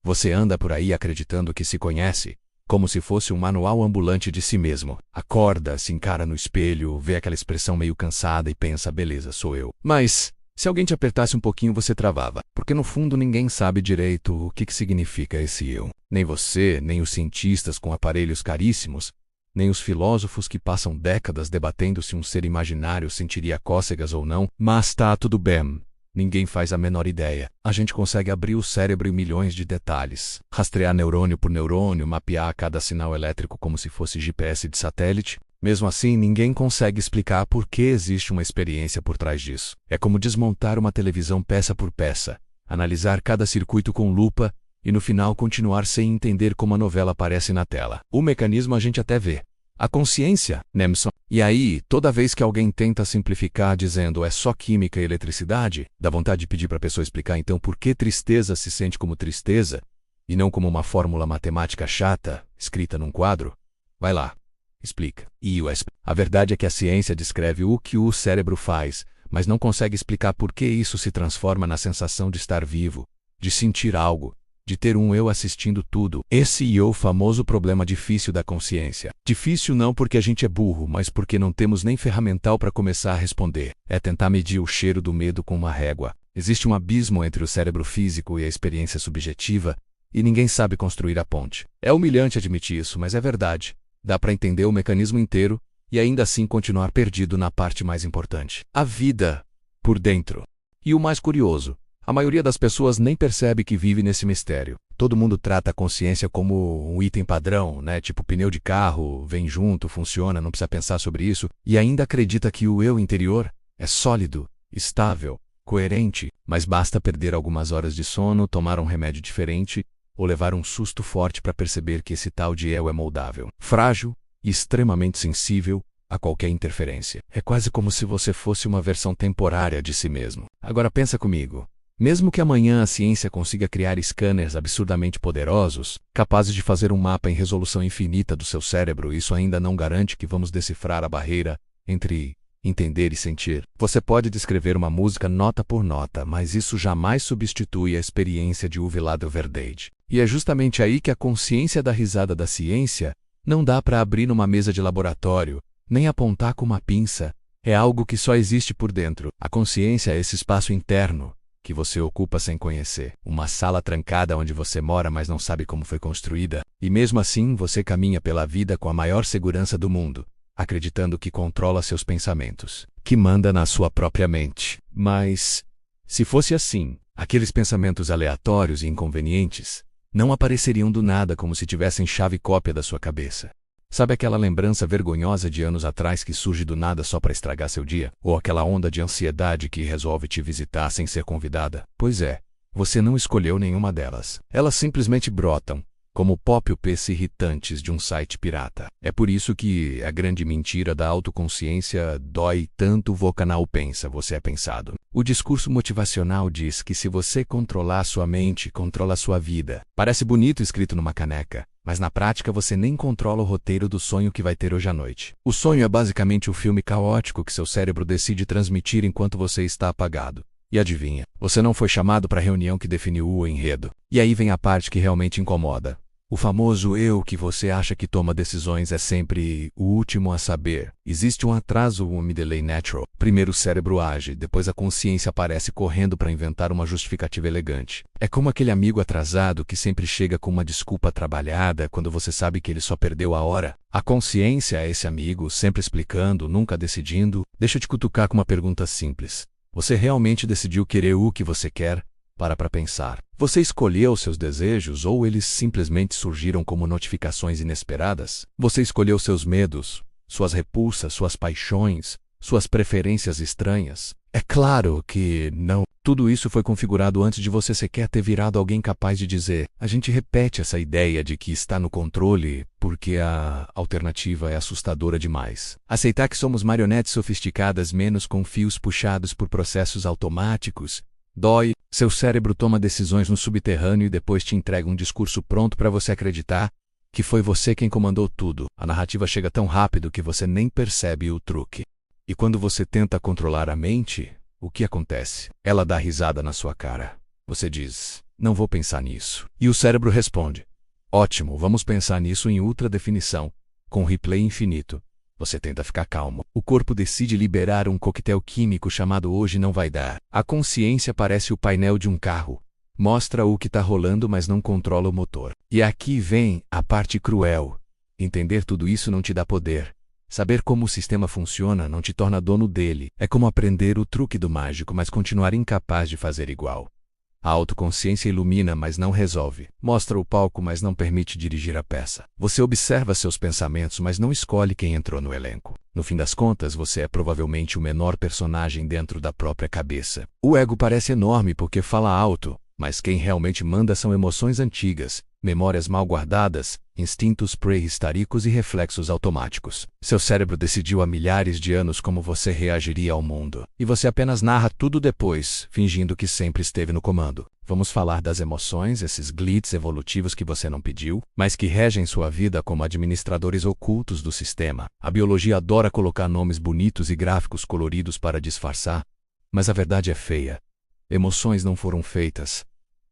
Você anda por aí acreditando que se conhece, como se fosse um manual ambulante de si mesmo. Acorda, se encara no espelho, vê aquela expressão meio cansada e pensa, beleza, sou eu. Mas, se alguém te apertasse um pouquinho, você travava, porque no fundo ninguém sabe direito o que significa esse eu. Nem você, nem os cientistas com aparelhos caríssimos, nem os filósofos que passam décadas debatendo se um ser imaginário sentiria cócegas ou não, mas tá tudo bem. Ninguém faz a menor ideia. A gente consegue abrir o cérebro em milhões de detalhes, rastrear neurônio por neurônio, mapear cada sinal elétrico como se fosse GPS de satélite. Mesmo assim, ninguém consegue explicar por que existe uma experiência por trás disso. É como desmontar uma televisão peça por peça, analisar cada circuito com lupa e no final continuar sem entender como a novela aparece na tela. O mecanismo a gente até vê. A consciência, Nemson. E aí, toda vez que alguém tenta simplificar dizendo é só química e eletricidade, dá vontade de pedir para a pessoa explicar então por que tristeza se sente como tristeza e não como uma fórmula matemática chata, escrita num quadro. Vai lá, explica. A verdade é que a ciência descreve o que o cérebro faz, mas não consegue explicar por que isso se transforma na sensação de estar vivo, de sentir algo, de ter um eu assistindo tudo. Esse é o famoso problema difícil da consciência. Difícil não porque a gente é burro, mas porque não temos nem ferramental para começar a responder. É tentar medir o cheiro do medo com uma régua. Existe um abismo entre o cérebro físico e a experiência subjetiva, e ninguém sabe construir a ponte. É humilhante admitir isso, mas é verdade. Dá para entender o mecanismo inteiro e ainda assim continuar perdido na parte mais importante. A vida por dentro. E o mais curioso, a maioria das pessoas nem percebe que vive nesse mistério. Todo mundo trata a consciência como um item padrão, né? Tipo pneu de carro, vem junto, funciona, não precisa pensar sobre isso, e ainda acredita que o eu interior é sólido, estável, coerente, mas basta perder algumas horas de sono, tomar um remédio diferente ou levar um susto forte para perceber que esse tal de eu é moldável, frágil e extremamente sensível a qualquer interferência. É quase como se você fosse uma versão temporária de si mesmo. Agora pensa comigo. Mesmo que amanhã a ciência consiga criar scanners absurdamente poderosos, capazes de fazer um mapa em resolução infinita do seu cérebro, isso ainda não garante que vamos decifrar a barreira entre entender e sentir. Você pode descrever uma música nota por nota, mas isso jamais substitui a experiência de Uwe Verdade. E é justamente aí que a consciência da risada da ciência não dá para abrir numa mesa de laboratório, nem apontar com uma pinça. É algo que só existe por dentro. A consciência é esse espaço interno que você ocupa sem conhecer. Uma sala trancada onde você mora, mas não sabe como foi construída. E mesmo assim, você caminha pela vida com a maior segurança do mundo, acreditando que controla seus pensamentos, que manda na sua própria mente. Mas, se fosse assim, aqueles pensamentos aleatórios e inconvenientes não apareceriam do nada como se tivessem chave cópia da sua cabeça. Sabe aquela lembrança vergonhosa de anos atrás que surge do nada só para estragar seu dia? Ou aquela onda de ansiedade que resolve te visitar sem ser convidada? Pois é, você não escolheu nenhuma delas. Elas simplesmente brotam, como pop-ups irritantes de um site pirata. É por isso que a grande mentira da autoconsciência dói tanto o canal pensa, você é pensado. O discurso motivacional diz que se você controlar sua mente, controla sua vida. Parece bonito escrito numa caneca, mas na prática você nem controla o roteiro do sonho que vai ter hoje à noite. O sonho é basicamente o filme caótico que seu cérebro decide transmitir enquanto você está apagado. E adivinha, você não foi chamado para a reunião que definiu o enredo. E aí vem a parte que realmente incomoda. O famoso eu que você acha que toma decisões é sempre o último a saber. Existe um atraso, um delay natural. Primeiro o cérebro age, depois a consciência aparece correndo para inventar uma justificativa elegante. É como aquele amigo atrasado que sempre chega com uma desculpa trabalhada quando você sabe que ele só perdeu a hora. A consciência é esse amigo, sempre explicando, nunca decidindo. Deixa eu te cutucar com uma pergunta simples. Você realmente decidiu querer o que você quer? Para pensar. Você escolheu seus desejos ou eles simplesmente surgiram como notificações inesperadas? Você escolheu seus medos, suas repulsas, suas paixões, suas preferências estranhas? É claro que não. Tudo isso foi configurado antes de você sequer ter virado alguém capaz de dizer. A gente repete essa ideia de que está no controle porque a alternativa é assustadora demais. Aceitar que somos marionetes sofisticadas menos com fios puxados por processos automáticos dói. Seu cérebro toma decisões no subterrâneo e depois te entrega um discurso pronto para você acreditar que foi você quem comandou tudo. A narrativa chega tão rápido que você nem percebe o truque. E quando você tenta controlar a mente, o que acontece? Ela dá risada na sua cara. Você diz, Não vou pensar nisso. E o cérebro responde: ótimo, vamos pensar nisso em ultra definição, com replay infinito. Você tenta ficar calmo. O corpo decide liberar um coquetel químico chamado hoje não vai dar. A consciência parece o painel de um carro. Mostra o que está rolando, mas não controla o motor. E aqui vem a parte cruel. Entender tudo isso não te dá poder. Saber como o sistema funciona não te torna dono dele. É como aprender o truque do mágico, mas continuar incapaz de fazer igual. A autoconsciência ilumina, mas não resolve. Mostra o palco, mas não permite dirigir a peça. Você observa seus pensamentos, mas não escolhe quem entrou no elenco. No fim das contas, você é provavelmente o menor personagem dentro da própria cabeça. O ego parece enorme porque fala alto, mas quem realmente manda são emoções antigas, memórias mal guardadas, instintos pré-históricos e reflexos automáticos. Seu cérebro decidiu há milhares de anos como você reagiria ao mundo. E você apenas narra tudo depois, fingindo que sempre esteve no comando. Vamos falar das emoções, esses glitches evolutivos que você não pediu, mas que regem sua vida como administradores ocultos do sistema. A biologia adora colocar nomes bonitos e gráficos coloridos para disfarçar, mas a verdade é feia. Emoções não foram feitas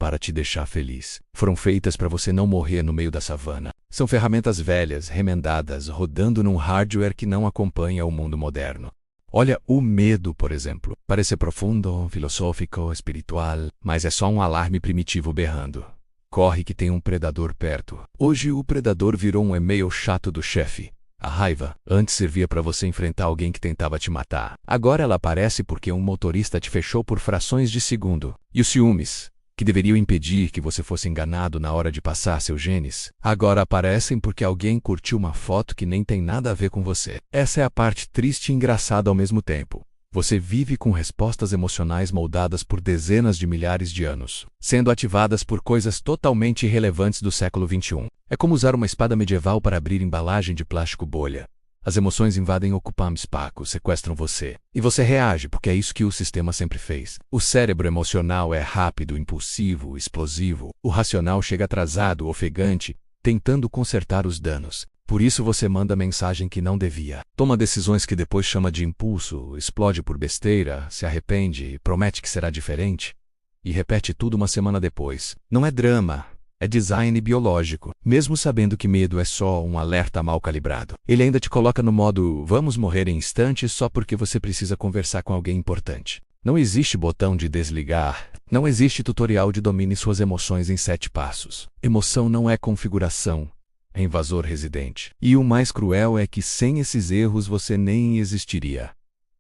para te deixar feliz. Foram feitas para você não morrer no meio da savana. São ferramentas velhas, remendadas, rodando num hardware que não acompanha o mundo moderno. Olha o medo, por exemplo. Parece profundo, filosófico, espiritual, mas é só um alarme primitivo berrando. Corre que tem um predador perto. Hoje o predador virou um e-mail chato do chefe. A raiva antes servia para você enfrentar alguém que tentava te matar. Agora ela aparece porque um motorista te fechou por frações de segundo. E os ciúmes, que deveriam impedir que você fosse enganado na hora de passar seus genes, agora aparecem porque alguém curtiu uma foto que nem tem nada a ver com você. Essa é a parte triste e engraçada ao mesmo tempo. Você vive com respostas emocionais moldadas por dezenas de milhares de anos, sendo ativadas por coisas totalmente irrelevantes do século XXI. É como usar uma espada medieval para abrir embalagem de plástico bolha. As emoções invadem, ocupam espaço, sequestram você. E você reage, porque é isso que o sistema sempre fez. O cérebro emocional é rápido, impulsivo, explosivo. O racional chega atrasado, ofegante, tentando consertar os danos. Por isso você manda mensagem que não devia. Toma decisões que depois chama de impulso, explode por besteira, se arrepende, promete que será diferente. E repete tudo uma semana depois. Não é drama. É design biológico. Mesmo sabendo que medo é só um alerta mal calibrado, ele ainda te coloca no modo vamos morrer em instantes só porque você precisa conversar com alguém importante. Não existe botão de desligar. Não existe tutorial de domine suas emoções em 7 passos. Emoção não é configuração. É invasor residente. E o mais cruel é que sem esses erros você nem existiria.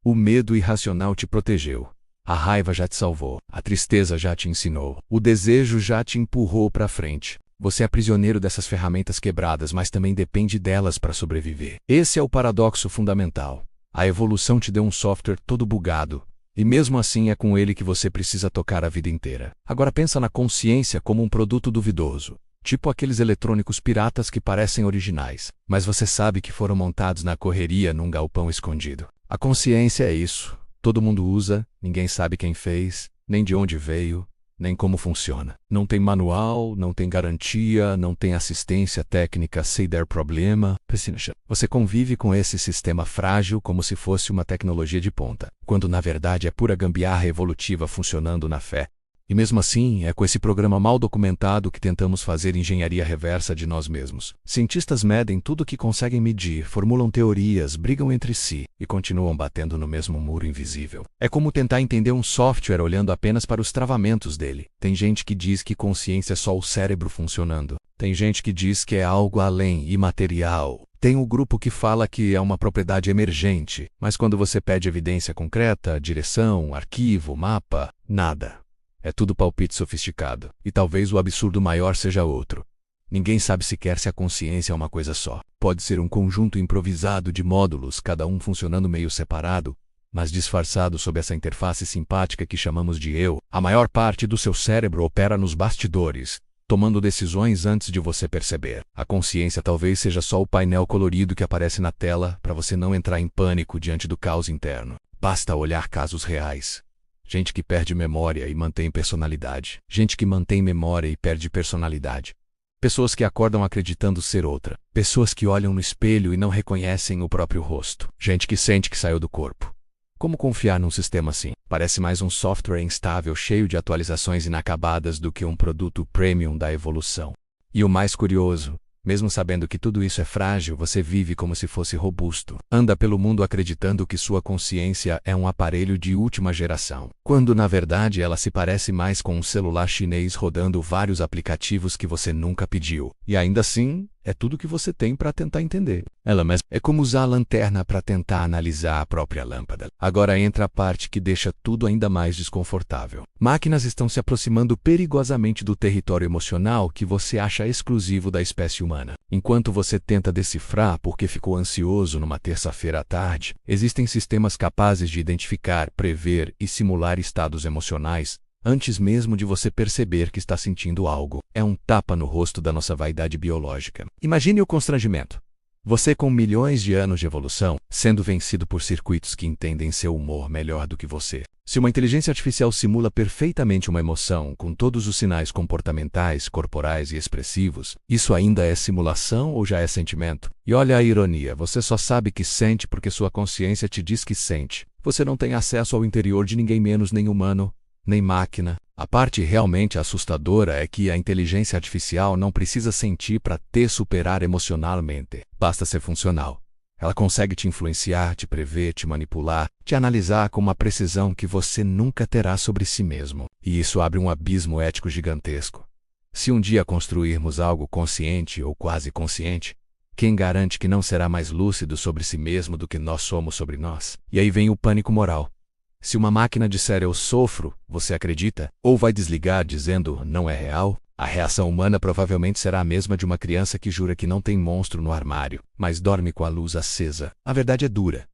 O medo irracional te protegeu. A raiva já te salvou, a tristeza já te ensinou, o desejo já te empurrou para frente. Você é prisioneiro dessas ferramentas quebradas, mas também depende delas para sobreviver. Esse é o paradoxo fundamental. A evolução te deu um software todo bugado, e mesmo assim é com ele que você precisa tocar a vida inteira. Agora pensa na consciência como um produto duvidoso, tipo aqueles eletrônicos piratas que parecem originais, mas você sabe que foram montados na correria num galpão escondido. A consciência é isso. Todo mundo usa, ninguém sabe quem fez, nem de onde veio, nem como funciona. Não tem manual, não tem garantia, não tem assistência técnica se der problema. Você convive com esse sistema frágil como se fosse uma tecnologia de ponta, quando na verdade é pura gambiarra evolutiva funcionando na fé. E mesmo assim, é com esse programa mal documentado que tentamos fazer engenharia reversa de nós mesmos. Cientistas medem tudo o que conseguem medir, formulam teorias, brigam entre si e continuam batendo no mesmo muro invisível. É como tentar entender um software olhando apenas para os travamentos dele. Tem gente que diz que consciência é só o cérebro funcionando. Tem gente que diz que é algo além, imaterial. Tem o grupo que fala que é uma propriedade emergente, mas quando você pede evidência concreta, direção, arquivo, mapa, nada. É tudo palpite sofisticado. E talvez o absurdo maior seja outro. Ninguém sabe sequer se a consciência é uma coisa só. Pode ser um conjunto improvisado de módulos, cada um funcionando meio separado, mas disfarçado sob essa interface simpática que chamamos de eu. A maior parte do seu cérebro opera nos bastidores, tomando decisões antes de você perceber. A consciência talvez seja só o painel colorido que aparece na tela para você não entrar em pânico diante do caos interno. Basta olhar casos reais. Gente que perde memória e mantém personalidade. Gente que mantém memória e perde personalidade. Pessoas que acordam acreditando ser outra. Pessoas que olham no espelho e não reconhecem o próprio rosto. Gente que sente que saiu do corpo. Como confiar num sistema assim? Parece mais um software instável cheio de atualizações inacabadas do que um produto premium da evolução. E o mais curioso, mesmo sabendo que tudo isso é frágil, você vive como se fosse robusto. Anda pelo mundo acreditando que sua consciência é um aparelho de última geração, quando na verdade ela se parece mais com um celular chinês rodando vários aplicativos que você nunca pediu. E ainda assim, é tudo que você tem para tentar entender. Ela mesma é como usar a lanterna para tentar analisar a própria lâmpada. Agora entra a parte que deixa tudo ainda mais desconfortável. Máquinas estão se aproximando perigosamente do território emocional que você acha exclusivo da espécie humana. Enquanto você tenta decifrar porque ficou ansioso numa terça-feira à tarde, existem sistemas capazes de identificar, prever e simular estados emocionais antes mesmo de você perceber que está sentindo algo. É um tapa no rosto da nossa vaidade biológica. Imagine o constrangimento. Você com milhões de anos de evolução, sendo vencido por circuitos que entendem seu humor melhor do que você. Se uma inteligência artificial simula perfeitamente uma emoção, com todos os sinais comportamentais, corporais e expressivos, isso ainda é simulação ou já é sentimento? E olha a ironia, você só sabe que sente porque sua consciência te diz que sente. Você não tem acesso ao interior de ninguém menos nem humano, nem máquina. A parte realmente assustadora é que a inteligência artificial não precisa sentir para te superar emocionalmente. Basta ser funcional. Ela consegue te influenciar, te prever, te manipular, te analisar com uma precisão que você nunca terá sobre si mesmo. E isso abre um abismo ético gigantesco. Se um dia construirmos algo consciente ou quase consciente, quem garante que não será mais lúcido sobre si mesmo do que nós somos sobre nós? E aí vem o pânico moral. Se uma máquina disser eu sofro, você acredita? Ou vai desligar dizendo não é real? A reação humana provavelmente será a mesma de uma criança que jura que não tem monstro no armário, mas dorme com a luz acesa. A verdade é dura.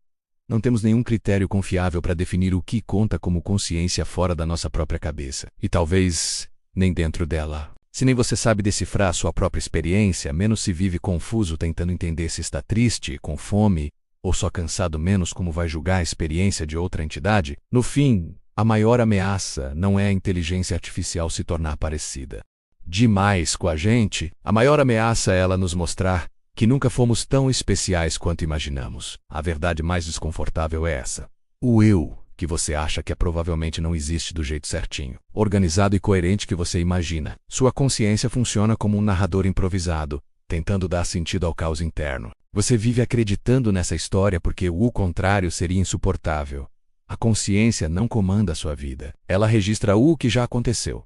Não temos nenhum critério confiável para definir o que conta como consciência fora da nossa própria cabeça. E talvez nem dentro dela. Se nem você sabe decifrar a sua própria experiência, menos se vive confuso tentando entender se está triste, com fome, ou só cansado, menos como vai julgar a experiência de outra entidade. No fim, a maior ameaça não é a inteligência artificial se tornar parecida demais com a gente. A maior ameaça é ela nos mostrar que nunca fomos tão especiais quanto imaginamos. A verdade mais desconfortável é essa. O eu, que você acha que provavelmente não existe do jeito certinho, organizado e coerente que você imagina. Sua consciência funciona como um narrador improvisado, tentando dar sentido ao caos interno. Você vive acreditando nessa história porque o contrário seria insuportável. A consciência não comanda a sua vida. Ela registra o que já aconteceu.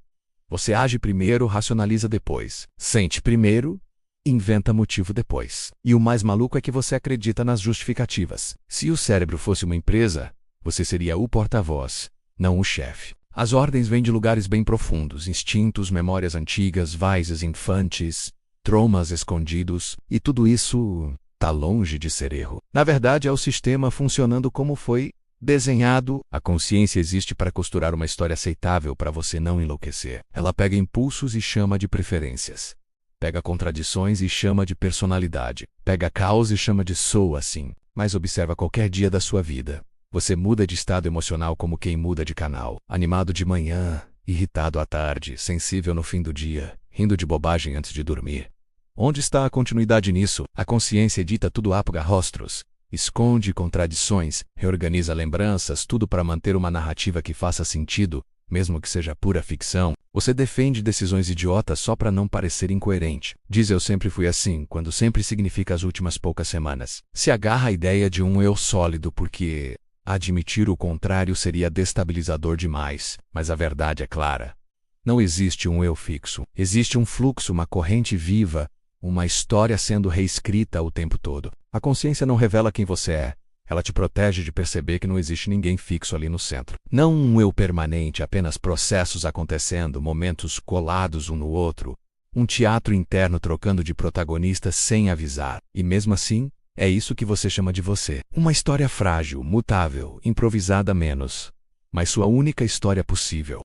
Você age primeiro, racionaliza depois. Sente primeiro, inventa motivo depois. E o mais maluco é que você acredita nas justificativas. Se o cérebro fosse uma empresa, você seria o porta-voz, não o chefe. As ordens vêm de lugares bem profundos, instintos, memórias antigas, vices infantes, traumas escondidos, e tudo isso está longe de ser erro. Na verdade, é o sistema funcionando como foi desenhado. A consciência existe para costurar uma história aceitável para você não enlouquecer. Ela pega impulsos e chama de preferências. Pega contradições e chama de personalidade. Pega caos e chama de sou assim. Mas observa qualquer dia da sua vida. Você muda de estado emocional como quem muda de canal. Animado de manhã, irritado à tarde, sensível no fim do dia, rindo de bobagem antes de dormir. Onde está a continuidade nisso? A consciência edita tudo apaga rostros, esconde contradições, reorganiza lembranças, tudo para manter uma narrativa que faça sentido, mesmo que seja pura ficção. Você defende decisões idiotas só para não parecer incoerente. Diz eu sempre fui assim, quando sempre significa as últimas poucas semanas. Se agarra à ideia de um eu sólido porque admitir o contrário seria destabilizador demais. Mas a verdade é clara. Não existe um eu fixo. Existe um fluxo, uma corrente viva, uma história sendo reescrita o tempo todo. A consciência não revela quem você é. Ela te protege de perceber que não existe ninguém fixo ali no centro. Não um eu permanente, apenas processos acontecendo, momentos colados um no outro. Um teatro interno trocando de protagonistas sem avisar. E mesmo assim, é isso que você chama de você. Uma história frágil, mutável, improvisada menos. Mas sua única história possível.